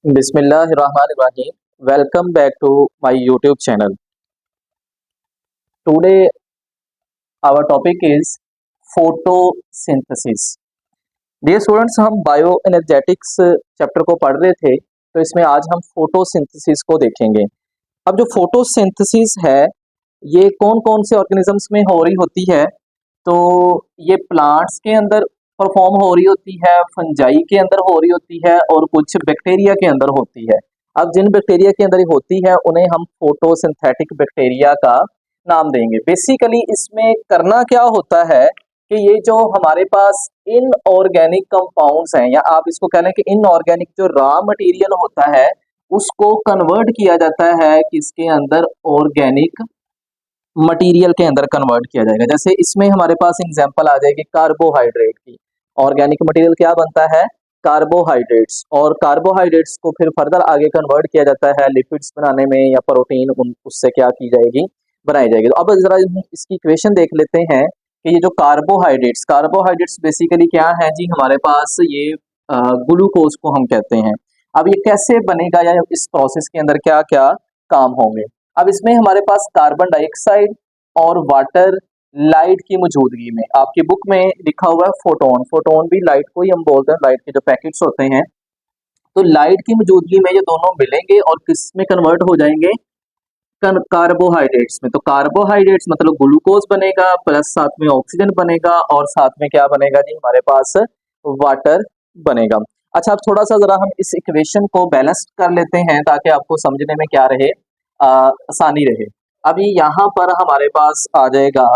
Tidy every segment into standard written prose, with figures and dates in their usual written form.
Bismillahirrahmanirrahim. Welcome back to my YouTube channel. Today our topic is photosynthesis. Dear students, हम bio energetics chapter को पढ़ रहे थे, तो इसमें आज हम फोटोसिंथेसिस को देखेंगे। अब जो फोटोसिंथेसिस है, ये कौन कौन से ऑर्गेनिजम्स में हो रही होती है? तो ये प्लांट्स के अंदर परफॉर्म हो रही होती है, फंजाई के अंदर हो रही होती है और कुछ बैक्टीरिया के अंदर होती है। अब जिन बैक्टीरिया के अंदर ये होती है उन्हें हम फोटोसिंथेटिक बैक्टीरिया का नाम देंगे। बेसिकली इसमें करना क्या होता है कि ये जो हमारे पास इनऑर्गेनिक कंपाउंड्स हैं, या आप इसको कह लें कि इनऑर्गेनिक जो रॉ मटेरियल होता है उसको कन्वर्ट किया जाता है किसके अंदर, ऑर्गेनिक मटेरियल के अंदर कन्वर्ट किया जाएगा। जैसे इसमें हमारे पास एग्जांपल आ जाएगी कार्बोहाइड्रेट की। ऑर्गेनिक मटेरियल क्या बनता है? कार्बोहाइड्रेट्स, और कार्बोहाइड्रेट्स को फिर फर्दर आगे कन्वर्ट किया जाता है लिपिड्स बनाने में, या प्रोटीन उससे क्या की जाएगी, बनाई जाएगी। तो अब जरा इसकी इक्वेशन देख लेते हैं कि ये जो कार्बोहाइड्रेट्स बेसिकली क्या है जी, हमारे पास ये ग्लूकोज को हम कहते हैं। अब ये कैसे बनेगा, या इस प्रोसेस के अंदर क्या क्या काम होंगे? अब इसमें हमारे पास कार्बन डाइऑक्साइड और वाटर लाइट की मौजूदगी में, आपकी बुक में लिखा हुआ है फोटोन भी लाइट को ही हम बोलते हैं, लाइट के जो पैकेट्स होते हैं। तो लाइट की मौजूदगी में ये दोनों मिलेंगे और किस में कन्वर्ट हो जाएंगे? कार्बोहाइड्रेट्स में। तो कार्बोहाइड्रेट्स मतलब ग्लूकोज बनेगा, प्लस साथ में ऑक्सीजन बनेगा, और साथ में क्या बनेगा जी, हमारे पास वाटर बनेगा। अच्छा, अब थोड़ा सा जरा हम इस इक्वेशन को बैलेंस कर लेते हैं ताकि आपको समझने में क्या रहे, आसानी रहे। अभी यहाँ पर हमारे पास आ जाएगा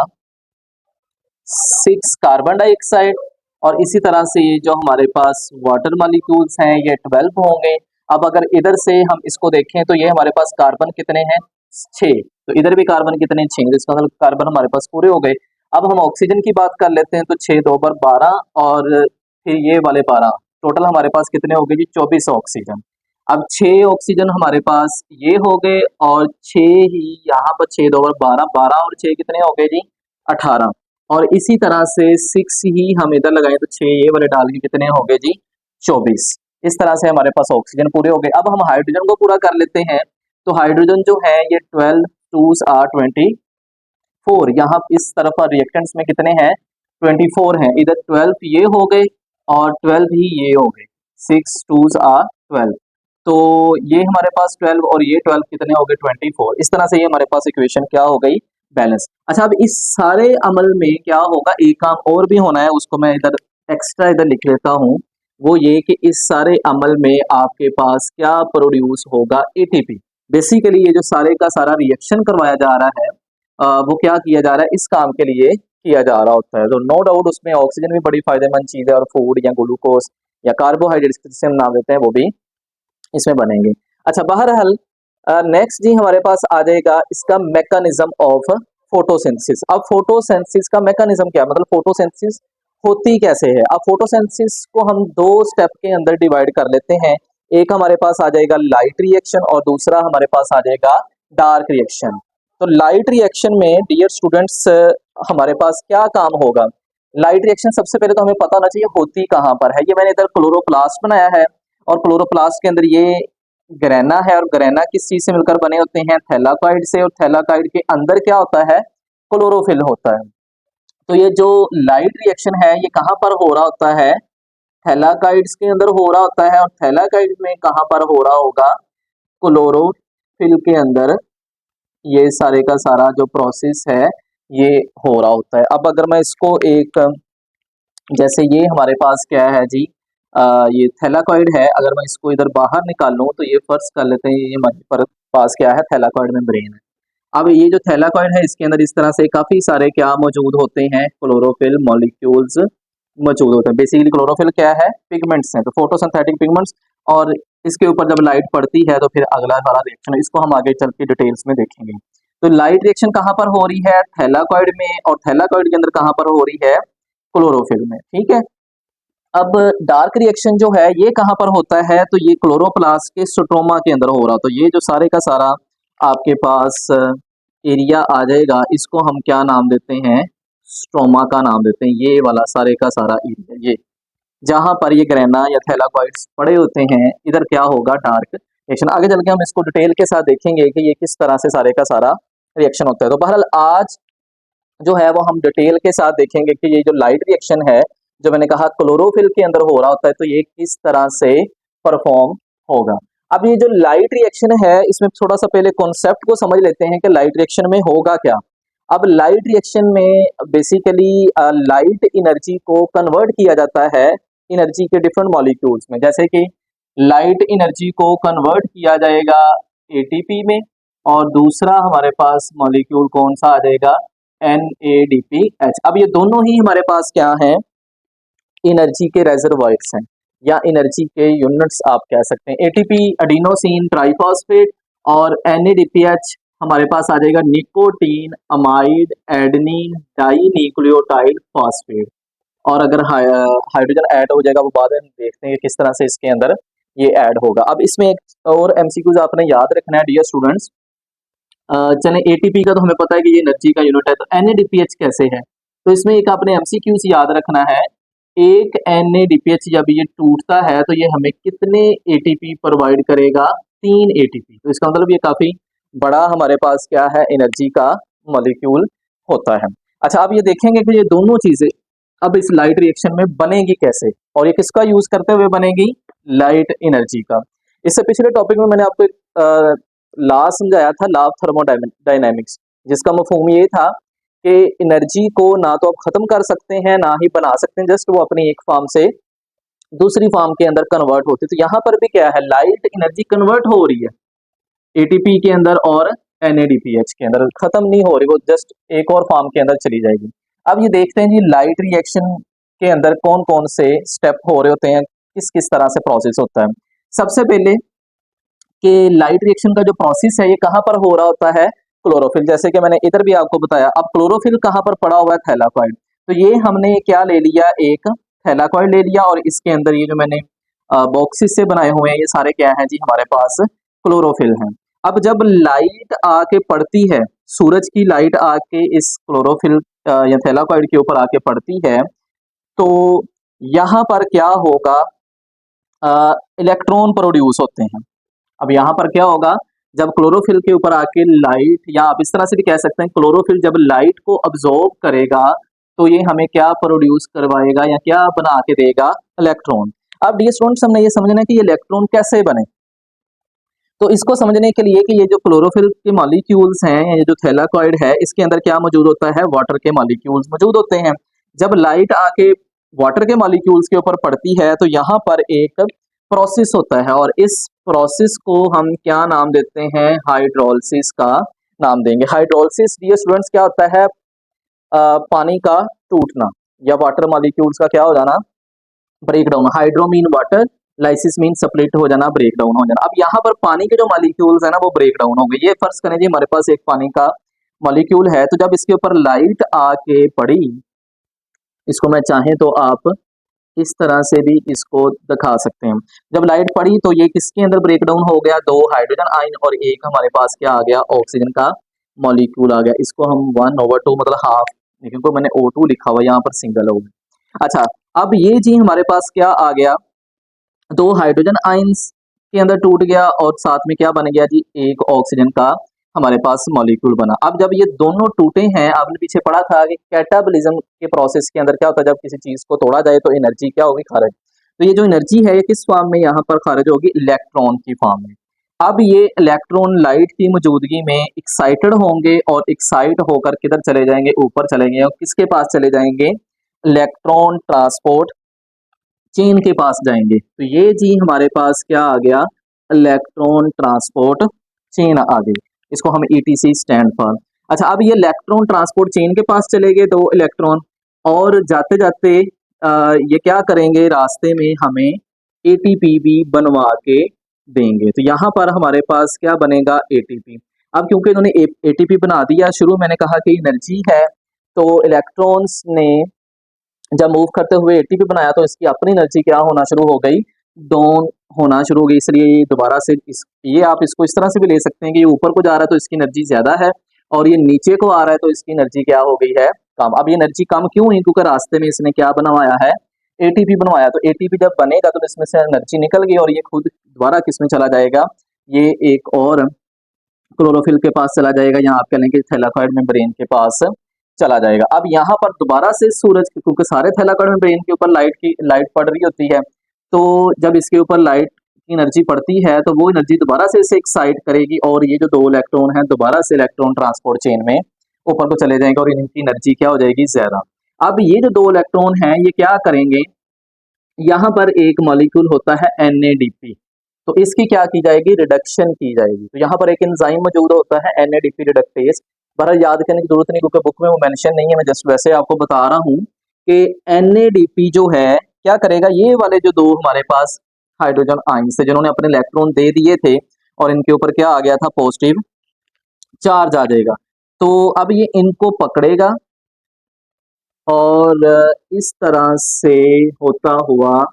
6 कार्बन डाइऑक्साइड, और इसी तरह से ये जो हमारे पास वाटर मॉलिक्यूल्स हैं ये 12 होंगे। अब अगर इधर से हम इसको देखें तो ये हमारे पास कार्बन कितने हैं? 6। तो इधर भी कार्बन कितने? 6, जिसका मतलब कार्बन हमारे पास पूरे हो गए। अब हम ऑक्सीजन की बात कर लेते हैं, तो 6 2 पर 12, और फिर ये वाले 12, टोटल हमारे पास कितने हो गए जी? 24 ऑक्सीजन। अब 6 ऑक्सीजन हमारे पास ये हो गए, और 6 ही यहाँ पर 6 2 पर 12, 12 और 6 कितने हो गए जी? 18। और इसी तरह से 6 ही हम इधर लगाएं तो 6 ये वाले डाल के कितने हो गए जी? 24। इस तरह से हमारे पास ऑक्सीजन पूरे हो गए। अब हम हाइड्रोजन को पूरा कर लेते हैं। तो हाइड्रोजन जो है ये 12 2s are 24। यहाँ इस तरफ रिएक्टेंट्स में कितने हैं? 24 हैं। इधर 12 ये हो गए और 12 ही ये हो गए, 6 2s are 12। तो ये हमारे पास 12 और ये 12 कितने हो गए? 24। इस तरह से ये हमारे पास इक्वेशन क्या हो गई? बैलेंस। अच्छा, अब इस सारे अमल में क्या होगा, एक काम और भी होना है, उसको मैं इधर एक्स्ट्रा इधर लिख लेता हूँ। वो ये कि इस सारे अमल में आपके पास क्या प्रोड्यूस होगा? एटीपी। बेसिकली ये जो सारे का सारा रिएक्शन करवाया जा रहा है, वो क्या किया जा रहा है? इस काम के लिए किया जा रहा होता है। तो नो डाउट उसमें ऑक्सीजन भी बड़ी फायदेमंद चीज है, और फूड या ग्लूकोज या कार्बोहाइड्रेट्स जिसे हम नाम देते हैं वो भी इसमें बनेंगे। अच्छा, बहरहाल नेक्स्ट जी हमारे पास आ जाएगा इसका मैकेनिज्म ऑफ फोटोसिंथेसिस। अब फोटोसिंथेसिस का मैकेनिज्म क्या, मतलब फोटोसिंथेसिस होती कैसे है? अब फोटोसिंथेसिस को हम 2 स्टेप के अंदर डिवाइड कर लेते हैं। एक हमारे पास आ जाएगा लाइट रिएक्शन, और दूसरा हमारे पास आ जाएगा डार्क रिएक्शन। तो लाइट रिएक्शन में डियर स्टूडेंट्स हमारे पास क्या काम होगा? लाइट रिएक्शन सबसे पहले तो हमें पता होना चाहिए होती कहाँ पर है। ये मैंने इधर क्लोरोप्लास्ट बनाया है, और क्लोरोप्लास्ट के अंदर ये ग्रेना है, और ग्रेना किस चीज से मिलकर बने होते हैं? थैलाकॉइड से, और थैलाकॉइड के अंदर क्या होता है? क्लोरोफिल होता है। तो ये जो लाइट रिएक्शन है ये कहाँ पर हो रहा होता है? थैलाकॉइड्स के अंदर हो रहा होता है, और थैलाकॉइड में कहाँ पर हो रहा होगा? क्लोरोफिल के अंदर ये सारे का सारा जो प्रोसेस है ये हो रहा होता है। अब अगर मैं इसको एक, जैसे ये हमारे पास क्या है जी, ये थैलाकॉइड है, अगर मैं इसको इधर बाहर निकाल लूँ तो ये फर्ज कर लेते हैं, ये हमारे पास क्या है? थैलाकॉइड मेम्ब्रेन है। अब ये जो थैलाकॉइड है इसके अंदर इस तरह से काफी सारे क्या मौजूद होते हैं? क्लोरोफिल मॉलिक्यूल्स मौजूद होते हैं। बेसिकली क्लोरोफिल क्या है? पिगमेंट्स हैं, तो फोटोसिंथेटिक पिगमेंट्स। और इसके ऊपर जब लाइट पड़ती है तो फिर अगला वाला रिएक्शन, इसको हम आगे चल के डिटेल्स में देखेंगे। तो लाइट रिएक्शन कहाँ पर हो रही है? थैलाकॉइड में, और थैलाकॉइड के अंदर कहाँ पर हो रही है? क्लोरोफिल में। ठीक है। अब डार्क रिएक्शन जो है ये कहाँ पर होता है? तो ये क्लोरोप्लास्ट के स्ट्रोमा के अंदर हो रहा। तो ये जो सारे का सारा आपके पास एरिया आ जाएगा, इसको हम क्या नाम देते हैं? स्ट्रोमा का नाम देते हैं। ये वाला सारे का सारा एरिया, जहां पर ये ग्रेना या थैलाकॉइड्स पड़े होते हैं, इधर क्या होगा, डार्क रिएक्शन। आगे चल के हम इसको डिटेल के साथ देखेंगे कि ये किस तरह से सारे का सारा रिएक्शन होता है। तो बहरहाल आज जो है वो हम डिटेल के साथ देखेंगे कि ये जो लाइट रिएक्शन है, जो मैंने कहा क्लोरोफिल के अंदर हो रहा होता है, तो ये किस तरह से परफॉर्म होगा। अब ये जो लाइट रिएक्शन है, इसमें थोड़ा सा पहले कॉन्सेप्ट को समझ लेते हैं कि लाइट रिएक्शन में होगा क्या। अब लाइट रिएक्शन में बेसिकली लाइट एनर्जी को कन्वर्ट किया जाता है एनर्जी के डिफरेंट मॉलिक्यूल्स में। जैसे कि लाइट एनर्जी को कन्वर्ट किया जाएगा एटीपी में, और दूसरा हमारे पास मॉलिक्यूल कौन सा आ जाएगा, NADPH। अब ये दोनों ही हमारे पास क्या हैं, एनर्जी के रेजर्वॉयर्स हैं या एनर्जी के यूनिट्स आप कह सकते हैं। एटीपी एडिनोसिन ट्राइफॉस्फेट, और NADPH हमारे पास आ जाएगा nicotine amide adenine dinucleotide phosphate. और अगर हाइड्रोजन ऐड हो जाएगा, वो बाद में देखते हैं किस तरह से इसके अंदर ये ऐड होगा। अब इसमें एक और MCQs आपने याद रखना है डियर स्टूडेंट्स। चले एटीपी का तो हमें पता है कि ये एनर्जी का यूनिट है, तो NADPH कैसे है, तो इसमें एक आपने MCQs याद रखना है। एक NADPH जब ये टूटता है तो ये हमें कितने ATP प्रोवाइड करेगा, 3 ATP। तो इसका मतलब ये काफी बड़ा हमारे पास क्या है, एनर्जी का मॉलिक्यूल होता है। अच्छा, अब ये देखेंगे कि ये दोनों चीजें अब इस लाइट रिएक्शन में बनेगी कैसे, और ये किसका यूज करते हुए बनेगी, लाइट एनर्जी का। इससे पिछले टॉपिक में मैंने आपको लॉ समझाया था, लॉ ऑफ थर्मोडायनेमिक्स, जिसका मफहूम ये था कि एनर्जी को ना तो आप खत्म कर सकते हैं ना ही बना सकते हैं, जस्ट वो अपनी एक फॉर्म से दूसरी फॉर्म के अंदर कन्वर्ट होती है। तो यहाँ पर भी क्या है, लाइट एनर्जी कन्वर्ट हो रही है एटीपी के अंदर और NADPH के अंदर, खत्म नहीं हो रही, वो जस्ट एक और फॉर्म के अंदर चली जाएगी। अब ये देखते हैं जी लाइट रिएक्शन के अंदर कौन कौन से स्टेप हो रहे होते हैं, किस किस तरह से प्रोसेस होता है। सबसे पहले कि लाइट रिएक्शन का जो प्रोसेस है ये कहाँ पर हो रहा होता है, क्लोरोफिल। जैसे कि मैंने इधर भी आपको बताया। अब क्लोरोफिल कहाँ पर पड़ा हुआ है, थैलाकॉइड। तो ये हमने क्या ले लिया, एक थैलाकॉइड ले लिया, और इसके अंदर ये जो मैंने बॉक्सेस से बनाए हुए हैं, ये सारे क्या हैं जी, हमारे पास क्लोरोफिल हैं। अब जब लाइट आके पड़ती है, सूरज की लाइट आके इस क्लोरोफिल या थैलाकॉइड के ऊपर आके पड़ती है, तो यहाँ पर क्या होगा, इलेक्ट्रॉन प्रोड्यूस होते हैं। अब यहाँ पर क्या होगा, जब क्लोरोफिल के ऊपर आके लाइट, या आप इस तरह से भी कह सकते हैं, क्लोरोफिल जब लाइट को अब्जॉर्ब करेगा तो ये हमें क्या प्रोड्यूस करवाएगा या क्या बना के देगा, इलेक्ट्रॉन। अब डियर स्टूडेंट्स, हमने ये समझना है कि ये इलेक्ट्रॉन कैसे बने। तो इसको समझने के लिए कि ये जो क्लोरोफिल के मॉलिक्यूल्स हैं, ये जो थैलाकॉइड है, इसके अंदर क्या मौजूद होता है, वाटर के मॉलिक्यूल्स मौजूद होते हैं। जब लाइट आके वाटर के मॉलिक्यूल्स के ऊपर पड़ती है तो यहाँ पर एक प्रोसेस होता है, और इस प्रोसेस को हम क्या नाम देते हैं, हाइड्रोलिसिस का नाम देंगे। हाइड्रोलिसिस डियर स्टूडेंट्स क्या होता है, पानी का टूटना या वाटर मॉलिक्यूल्स का क्या हो जाना, break down. Hydro mean water, lysis mean split हो जाना, ब्रेक डाउन हो जाना। अब यहाँ पर पानी के जो मॉलिक्यूल्स है ना, वो ब्रेक डाउन हो गए। ये फर्ज करें जी हमारे पास एक पानी का मॉलिक्यूल है, तो जब इसके ऊपर लाइट आके पड़ी, इसको मैं चाहें तो आप इस तरह से भी इसको दिखा सकते हैं। जब लाइट पड़ी तो ये किसके अंदर ब्रेक डाउन हो गया, 2 हाइड्रोजन आयन और एक हमारे पास क्या आ गया, ऑक्सीजन का मॉलिक्यूल आ गया। इसको हम 1/2 मतलब हाफ, क्योंकि मैंने O2 लिखा हुआ, यहाँ पर सिंगल हो गया। अच्छा, अब ये जी हमारे पास क्या आ गया, 2 हाइड्रोजन आयंस के अंदर टूट गया, और साथ में क्या बन गया जी, एक ऑक्सीजन का हमारे पास मॉलिक्यूल बना। अब जब ये दोनों टूटे हैं, आपने पीछे पढ़ा था कि कैटाबॉलिज्म के प्रोसेस के अंदर क्या होता है, जब किसी चीज को तोड़ा जाए तो एनर्जी क्या होगी, खारिज। तो ये जो एनर्जी है ये किस फॉर्म में यहाँ पर खारिज होगी, इलेक्ट्रॉन की फॉर्म में। अब ये इलेक्ट्रॉन लाइट की मौजूदगी में एक्साइटेड होंगे, और एक्साइट होकर किधर चले जाएंगे, ऊपर चलेंगे, और किसके पास चले जाएंगे, इलेक्ट्रॉन ट्रांसपोर्ट चेन के पास जाएंगे। तो ये जी हमारे पास क्या आ गया, इलेक्ट्रॉन ट्रांसपोर्ट चेन आ गई। इसको हम ETC स्टैंड फॉर। अच्छा, अब ये इलेक्ट्रॉन ट्रांसपोर्ट चेन के पास चले गए 2 इलेक्ट्रॉन, और जाते जाते ये क्या करेंगे, रास्ते में हमें ATP भी बनवा के देंगे। तो यहाँ पर हमारे पास क्या बनेगा, ATP। अब क्योंकि इन्होंने ATP बना दिया, शुरू मैंने कहा कि एनर्जी है, तो इलेक्ट्रॉन्स ने जब मूव करते हुए ATP बनाया तो इसकी अपनी एनर्जी क्या होना शुरू हो गई, डाउन होना शुरू हो गई। इसलिए ये दोबारा से ये आप इसको इस तरह से भी ले सकते हैं कि ये ऊपर को जा रहा है तो इसकी एनर्जी ज्यादा है, और ये नीचे को आ रहा है तो इसकी एनर्जी क्या हो गई है, कम। अब ये एनर्जी कम क्यों हुई, क्योंकि रास्ते में इसने क्या बनवाया है, एटीपी बनवाया, तो एटीपी जब बनेगा तो इसमें से एनर्जी निकल गई और ये खुद दोबारा किस में चला जाएगा, ये एक और क्लोरोफिल के पास चला जाएगा, यहाँ आप कह लेंगे थैलाकॉइड मेम्ब्रेन के पास चला जाएगा। अब यहाँ पर दोबारा से सूरज, क्योंकि सारे थैलाकॉइड मेम्ब्रेन के ऊपर लाइट पड़ रही होती है, तो जब इसके ऊपर लाइट की एनर्जी पड़ती है तो वो एनर्जी दोबारा से इसे एक्साइट करेगी और ये जो दो इलेक्ट्रॉन हैं दोबारा से इलेक्ट्रॉन ट्रांसपोर्ट चेन में ऊपर को चले जाएंगे और इनकी एनर्जी क्या हो जाएगी, ज्यादा। अब ये जो दो इलेक्ट्रॉन हैं ये क्या करेंगे, यहाँ पर एक मॉलिक्यूल होता है NADP, तो इसकी क्या की जाएगी, रिडक्शन की जाएगी। तो यहाँ पर एक एंजाइम मौजूद होता है NADP रिडक्टेज, बहरहाल याद करने की जरूरत नहीं क्योंकि बुक में वो मेंशन नहीं है, मैं जस्ट वैसे आपको बता रहा हूँ कि NADP जो है क्या करेगा, ये वाले जो दो हमारे पास हाइड्रोजन आयंस थे जिन्होंने अपने इलेक्ट्रॉन दे दिए थे और इनके ऊपर क्या आ गया था, पॉजिटिव चार्ज आ जाएगा, तो अब ये इनको पकड़ेगा और इस तरह से होता हुआ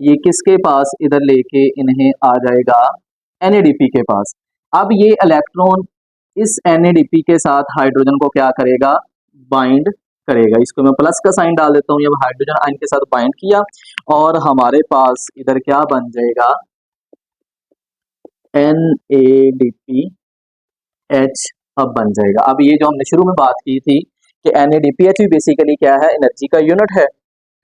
ये किसके पास इधर लेके इन्हें आ जाएगा, NADP के पास। अब ये इलेक्ट्रॉन इस NADP के साथ हाइड्रोजन को क्या करेगा, बाइंड करेगा। इसको मैं प्लस का साइन डाल देता हूँ, ये हाइड्रोजन आयन के साथ बाइंड किया और हमारे पास इधर क्या बन जाएगा, NADPH अब बन जाएगा। अब ये जो हमने शुरू में बात की थी कि NADPH भी बेसिकली क्या है, एनर्जी का यूनिट है,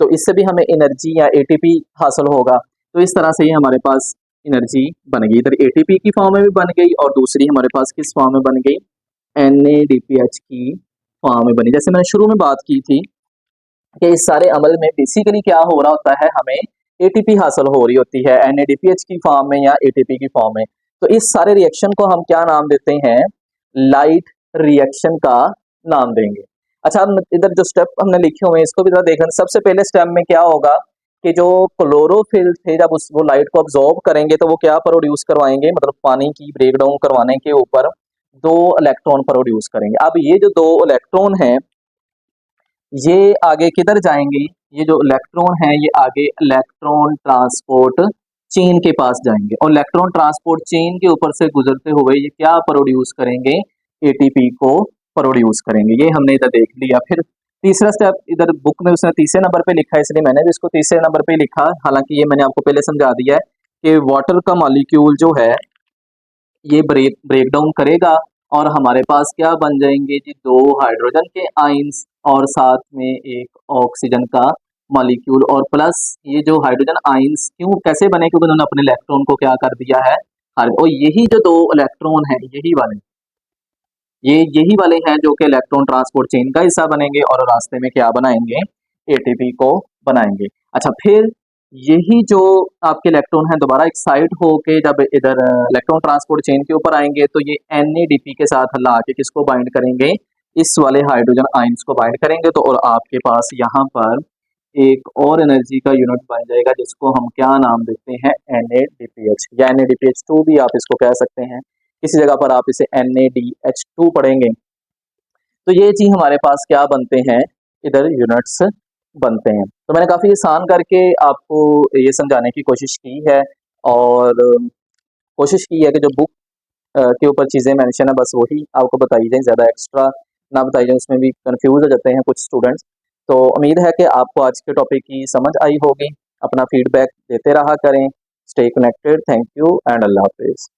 तो इससे भी हमें एनर्जी या ATP हासिल होगा। तो इस तरह से ही हमारे पास एनर्जी बन गई, इधर ATP की फॉर्म में भी बन गई और दूसरी हमारे पास किस फॉर्म में बन गई, NADPH की फॉर्म में बनी। जैसे मैंने शुरू में बात की थी कि इस सारे अमल में बेसिकली क्या हो रहा होता है, हमें ATP हासिल हो रही होती है NADPH की फॉर्म में या ATP की फॉर्म में। तो इस सारे रिएक्शन को हम क्या नाम देते हैं, लाइट रिएक्शन का नाम देंगे। अच्छा, अब इधर जो स्टेप हमने लिखे हुए हैं इसको भी जरा देखें। सबसे पहले स्टेप में क्या होगा कि जो क्लोरोफिल थे जब वो लाइट को अब्जॉर्ब करेंगे तो वो क्या प्रोड्यूस करवाएंगे, मतलब पानी की ब्रेकडाउन करवाने के ऊपर दो इलेक्ट्रॉन प्रोड्यूस करेंगे। अब ये जो दो इलेक्ट्रॉन हैं ये आगे किधर जाएंगे, ये जो इलेक्ट्रॉन है ये आगे इलेक्ट्रॉन ट्रांसपोर्ट चेन के पास जाएंगे और इलेक्ट्रॉन ट्रांसपोर्ट चेन के ऊपर से गुजरते हुए ये क्या प्रोड्यूस करेंगे, ATP को प्रोड्यूस करेंगे। ये हमने इधर देख लिया। फिर तीसरा स्टेप इधर बुक में उसने तीसरे नंबर पे लिखा है, इसलिए मैंने भी इसको तीसरे नंबर पे लिखा, हालांकि ये मैंने आपको पहले समझा दिया है कि वाटर का मॉलिक्यूल जो है ये ब्रेक डाउन करेगा और हमारे पास क्या बन जाएंगे जी, दो हाइड्रोजन के आयंस और साथ में एक ऑक्सीजन का मॉलिक्यूल और प्लस ये जो हाइड्रोजन आयंस क्यों कैसे बने, क्योंकि उन्होंने अपने इलेक्ट्रॉन को क्या कर दिया है, और यही जो दो इलेक्ट्रॉन है यही वाले हैं जो कि इलेक्ट्रॉन ट्रांसपोर्ट चेन का हिस्सा बनेंगे और रास्ते में क्या बनाएंगे, ATP को बनाएंगे। अच्छा, फिर यही जो आपके इलेक्ट्रॉन हैं दोबारा एक्साइट होके जब इधर इलेक्ट्रॉन ट्रांसपोर्ट चेन के ऊपर आएंगे तो ये NADP के साथ ला के किसको बाइंड करेंगे, इस वाले हाइड्रोजन आयंस को बाइंड करेंगे। तो और आपके पास यहाँ पर एक और एनर्जी का यूनिट बन जाएगा जिसको हम क्या नाम देते हैं, NADPH या NADPH2 भी आप इसको कह सकते हैं, किसी जगह पर आप इसे NADH2 पढ़ेंगे। तो ये चीज हमारे पास क्या बनते हैं, इधर यूनिट्स बनते हैं। तो मैंने काफी आसान करके आपको ये समझाने की कोशिश की है और कोशिश की है कि जो बुक के ऊपर चीजें मेंशन है बस वही आपको बताई जाए, ज्यादा एक्स्ट्रा ना बताई जाए, उसमें भी कंफ्यूज हो जाते हैं कुछ स्टूडेंट्स। तो उम्मीद है कि आपको आज के टॉपिक की समझ आई होगी। अपना फीडबैक देते रहा करें। Stay connected. Thank you and Allah Hafiz.